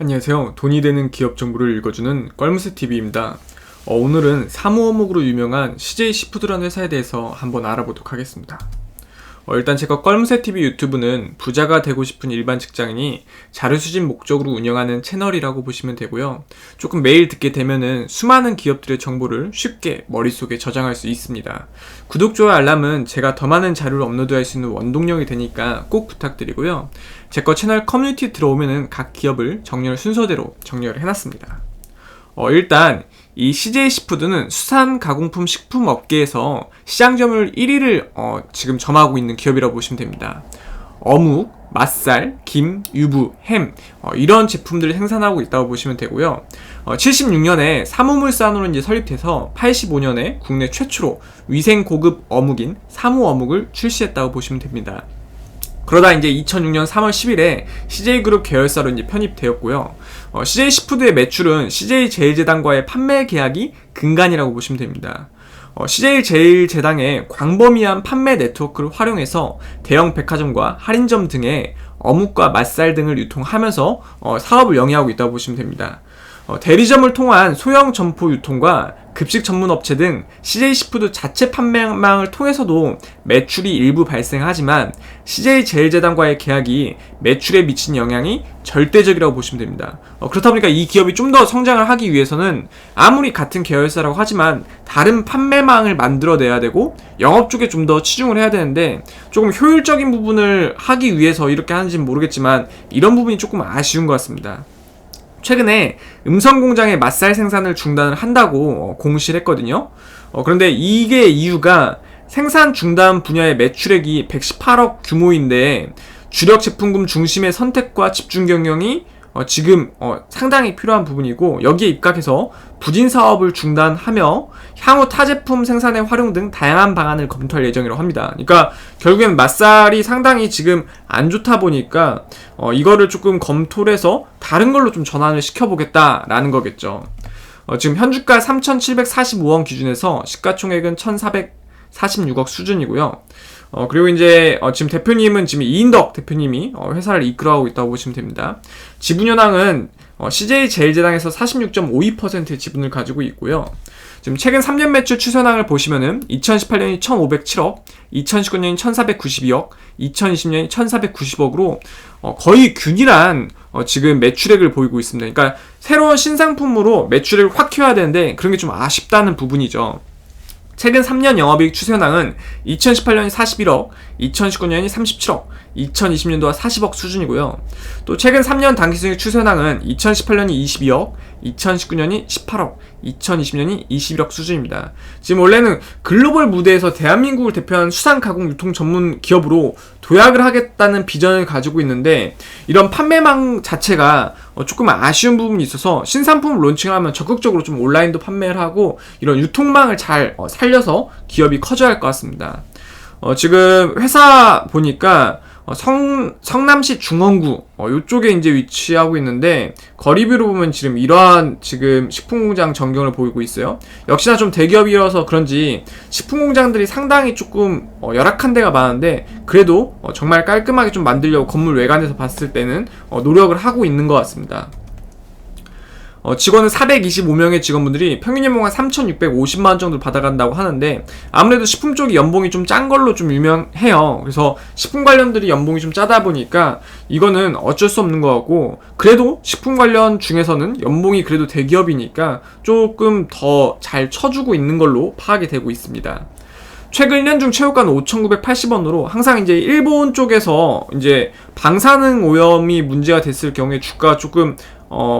안녕하세요. 돈이 되는 기업 정보를 읽어주는 껄무새TV입니다. 오늘은 사무어묵으로 유명한 CJ시푸드라는 회사에 대해서 한번 알아보도록 하겠습니다. 일단 제가 껄무새TV 유튜브는 부자가 되고 싶은 일반 직장인이 자료 수집 목적으로 운영하는 채널이라고 보시면 되고요. 조금 매일 듣게 되면은 수많은 기업들의 정보를 쉽게 머릿속에 저장할 수 있습니다. 구독, 좋아요, 알람은 제가 더 많은 자료를 업로드할 수 있는 원동력이 되니까 꼭 부탁드리고요. 제 거 채널 커뮤니티 들어오면은 각 기업을 정렬 순서대로 정렬을 해놨습니다. 일단 이 CJ시푸드는 수산 가공품 식품 업계에서 시장 점유율 1위를 지금 점하고 있는 기업이라고 보시면 됩니다. 어묵, 맛살, 김, 유부, 햄 이런 제품들을 생산하고 있다고 보시면 되고요. 76년에 사무물산으로 이제 설립해서 85년에 국내 최초로 위생 고급 어묵인 사무어묵을 출시했다고 보시면 됩니다. 그러다 이제 2006년 3월 10일에 CJ그룹 계열사로 이제 편입되었고요. CJ시푸드의 매출은 CJ제일제당과의 판매 계약이 근간이라고 보시면 됩니다. CJ제일제당의 광범위한 판매 네트워크를 활용해서 대형 백화점과 할인점 등의 어묵과 맛살 등을 유통하면서 사업을 영위하고 있다고 보시면 됩니다. 대리점을 통한 소형 점포 유통과 급식 전문 업체 등 CJ시푸드 자체 판매망을 통해서도 매출이 일부 발생하지만 CJ제일제당과의 계약이 매출에 미친 영향이 절대적이라고 보시면 됩니다. 그렇다 보니까 이 기업이 좀 더 성장을 하기 위해서는 아무리 같은 계열사라고 하지만 다른 판매망을 만들어내야 되고 영업 쪽에 좀 더 치중을 해야 되는데 조금 효율적인 부분을 하기 위해서 이렇게 하는지는 모르겠지만 이런 부분이 조금 아쉬운 것 같습니다. 최근에 음성공장의 맛살 생산을 중단을 한다고 공시를 했거든요. 그런데 이게 이유가 생산 중단 분야의 매출액이 118억 규모인데 주력 제품군 중심의 선택과 집중 경영이 지금 상당히 필요한 부분이고 여기에 입각해서 부진 사업을 중단하며 향후 타 제품 생산에 활용 등 다양한 방안을 검토할 예정이라고 합니다. 그러니까 결국엔 맛살이 상당히 지금 안 좋다 보니까 이거를 조금 검토를 해서 다른 걸로 좀 전환을 시켜보겠다라는 거겠죠. 지금 현주가 3,745원 기준에서 시가총액은 1,446억 수준이고요. 그리고 이제 지금 대표님은 지금 이인덕 대표님이 회사를 이끌어가고 있다고 보시면 됩니다. 지분 현황은 CJ제일제당에서 46.52%의 지분을 가지고 있고요. 지금 최근 3년 매출 추세현황을 보시면은 2018년이 1,507억, 2019년이 1,492억, 2020년이 1,490억으로 거의 균일한 지금 매출액을 보이고 있습니다. 그러니까 새로운 신상품으로 매출액을 확 키워야 되는데 그런 게 좀 아쉽다는 부분이죠. 최근 3년 영업이익 추세현황은 2018년이 41억, 2019년이 37억, 2020년도가 40억 수준이고요. 또 최근 3년 당기순이익 추세현황은 2018년이 22억, 2019년이 18억, 2020년이 21억 수준입니다. 지금 원래는 글로벌 무대에서 대한민국을 대표하는 수산가공 유통 전문 기업으로 도약을 하겠다는 비전을 가지고 있는데 이런 판매망 자체가 조금 아쉬운 부분이 있어서 신상품을 론칭을 하면 적극적으로 좀 온라인도 판매를 하고 이런 유통망을 잘 살려서 기업이 커져야 할 것 같습니다. 지금 회사 보니까 성남시 중원구 요쪽에 이제 위치하고 있는데 거리비로 보면 지금 이러한 지금 식품공장 전경을 보이고 있어요. 역시나 좀 대기업이라서 그런지 식품공장들이 상당히 조금 열악한 데가 많은데 그래도 정말 깔끔하게 좀 만들려고 건물 외관에서 봤을 때는 노력을 하고 있는 것 같습니다. 직원은 425명의 직원분들이 평균 연봉 한 3,650만원 정도 받아간다고 하는데 아무래도 식품 쪽이 연봉이 좀 짠 걸로 좀 유명해요. 그래서 식품 관련들이 연봉이 좀 짜다 보니까 이거는 어쩔 수 없는 것 같고 그래도 식품 관련 중에서는 연봉이 그래도 대기업이니까 조금 더 잘 쳐주고 있는 걸로 파악이 되고 있습니다. 최근 1년 중 최고가는 5,980원으로 항상 이제 일본 쪽에서 이제 방사능 오염이 문제가 됐을 경우에 주가가 조금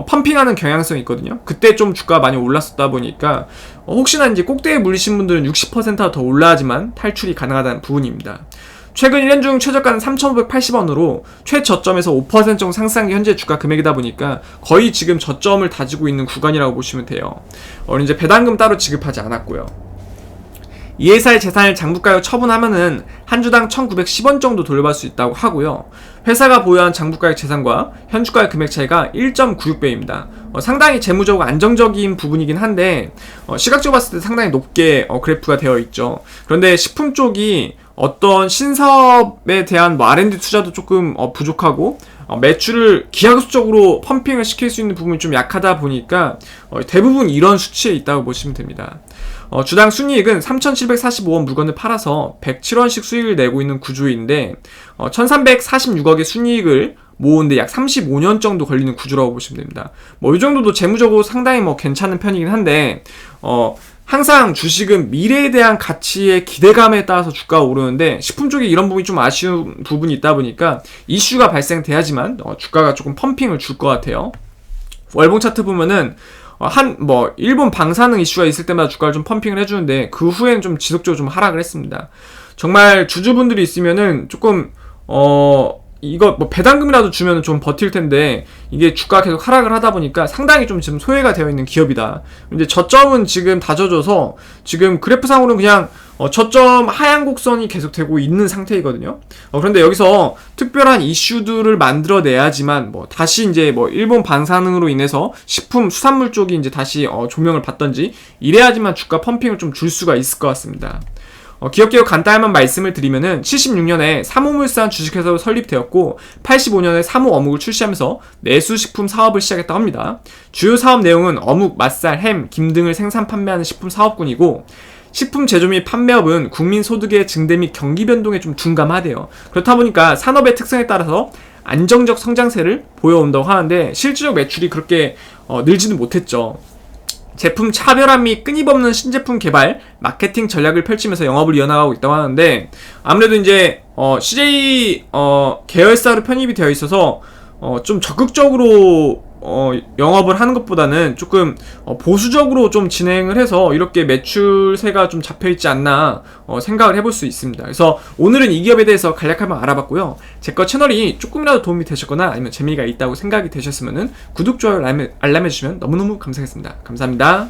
펌핑하는 경향성이 있거든요. 그때 좀 주가가 많이 올랐었다 보니까 혹시나 이제 꼭대기에 물리신 분들은 60%가 더 올라야지만 탈출이 가능하다는 부분입니다. 최근 1년 중 최저가는 3,580원으로 최저점에서 5% 정도 상승한 게 현재 주가 금액이다 보니까 거의 지금 저점을 다지고 있는 구간이라고 보시면 돼요. 이제 배당금 따로 지급하지 않았고요. 이 회사의 재산을 장부가액 처분하면은 한 주당 1,910원 정도 돌려받을 수 있다고 하고요. 회사가 보유한 장부가액 재산과 현주가액 금액 차이가 1.96배입니다. 상당히 재무적으로 안정적인 부분이긴 한데 시각적으로 봤을 때 상당히 높게 그래프가 되어 있죠. 그런데 식품 쪽이 어떤 신사업에 대한 R&D 투자도 조금 부족하고 매출을 기하급수적으로 펌핑을 시킬 수 있는 부분이 좀 약하다 보니까 대부분 이런 수치에 있다고 보시면 됩니다. 주당 순이익은 3,745원 물건을 팔아서 107원씩 수익을 내고 있는 구조인데 1,346억의 순이익을 모으는데 약 35년 정도 걸리는 구조라고 보시면 됩니다. 이 정도도 재무적으로 상당히 괜찮은 편이긴 한데 항상 주식은 미래에 대한 가치의 기대감에 따라서 주가가 오르는데 식품 쪽에 이런 부분이 좀 아쉬운 부분이 있다 보니까 이슈가 발생돼야지만 주가가 조금 펌핑을 줄 것 같아요. 월봉 차트 보면은 일본 방사능 이슈가 있을 때마다 주가를 좀 펌핑을 해주는데 그 후에는 좀 지속적으로 좀 하락을 했습니다. 정말 주주분들이 있으면은 조금 이거 배당금이라도 주면 좀 버틸 텐데 이게 주가가 계속 하락을 하다 보니까 상당히 좀 지금 소외가 되어 있는 기업이다. 이제 저점은 지금 다져져서 지금 그래프상으로는 그냥 저점 하향 곡선이 계속 되고 있는 상태이거든요. 그런데 여기서 특별한 이슈들을 만들어내야지만 다시 이제 일본 방사능으로 인해서 식품 수산물 쪽이 이제 다시 조명을 받던지 이래야지만 주가 펌핑을 좀 줄 수가 있을 것 같습니다. 기업 개요 간단한 말씀을 드리면은 76년에 사무물산 주식회사로 설립되었고 85년에 사무 어묵을 출시하면서 내수식품 사업을 시작했다고 합니다. 주요 사업 내용은 어묵, 맛살, 햄, 김 등을 생산 판매하는 식품 사업군이고 식품 제조 및 판매업은 국민 소득의 증대 및 경기 변동에 좀 둔감하대요. 그렇다 보니까 산업의 특성에 따라서 안정적 성장세를 보여온다고 하는데 실질적 매출이 그렇게 늘지는 못했죠. 제품 차별화 및 끊임없는 신제품 개발, 마케팅 전략을 펼치면서 영업을 이어나가고 있다고 하는데 아무래도 이제 CJ 계열사로 편입이 되어 있어서 좀 적극적으로 영업을 하는 것보다는 조금 보수적으로 좀 진행을 해서 이렇게 매출세가 좀 잡혀있지 않나 생각을 해볼 수 있습니다. 그래서 오늘은 이 기업에 대해서 간략하게 한번 알아봤고요. 제 거 채널이 조금이라도 도움이 되셨거나 아니면 재미가 있다고 생각이 되셨으면 구독, 좋아요, 알람 해주시면 너무너무 감사하겠습니다. 감사합니다.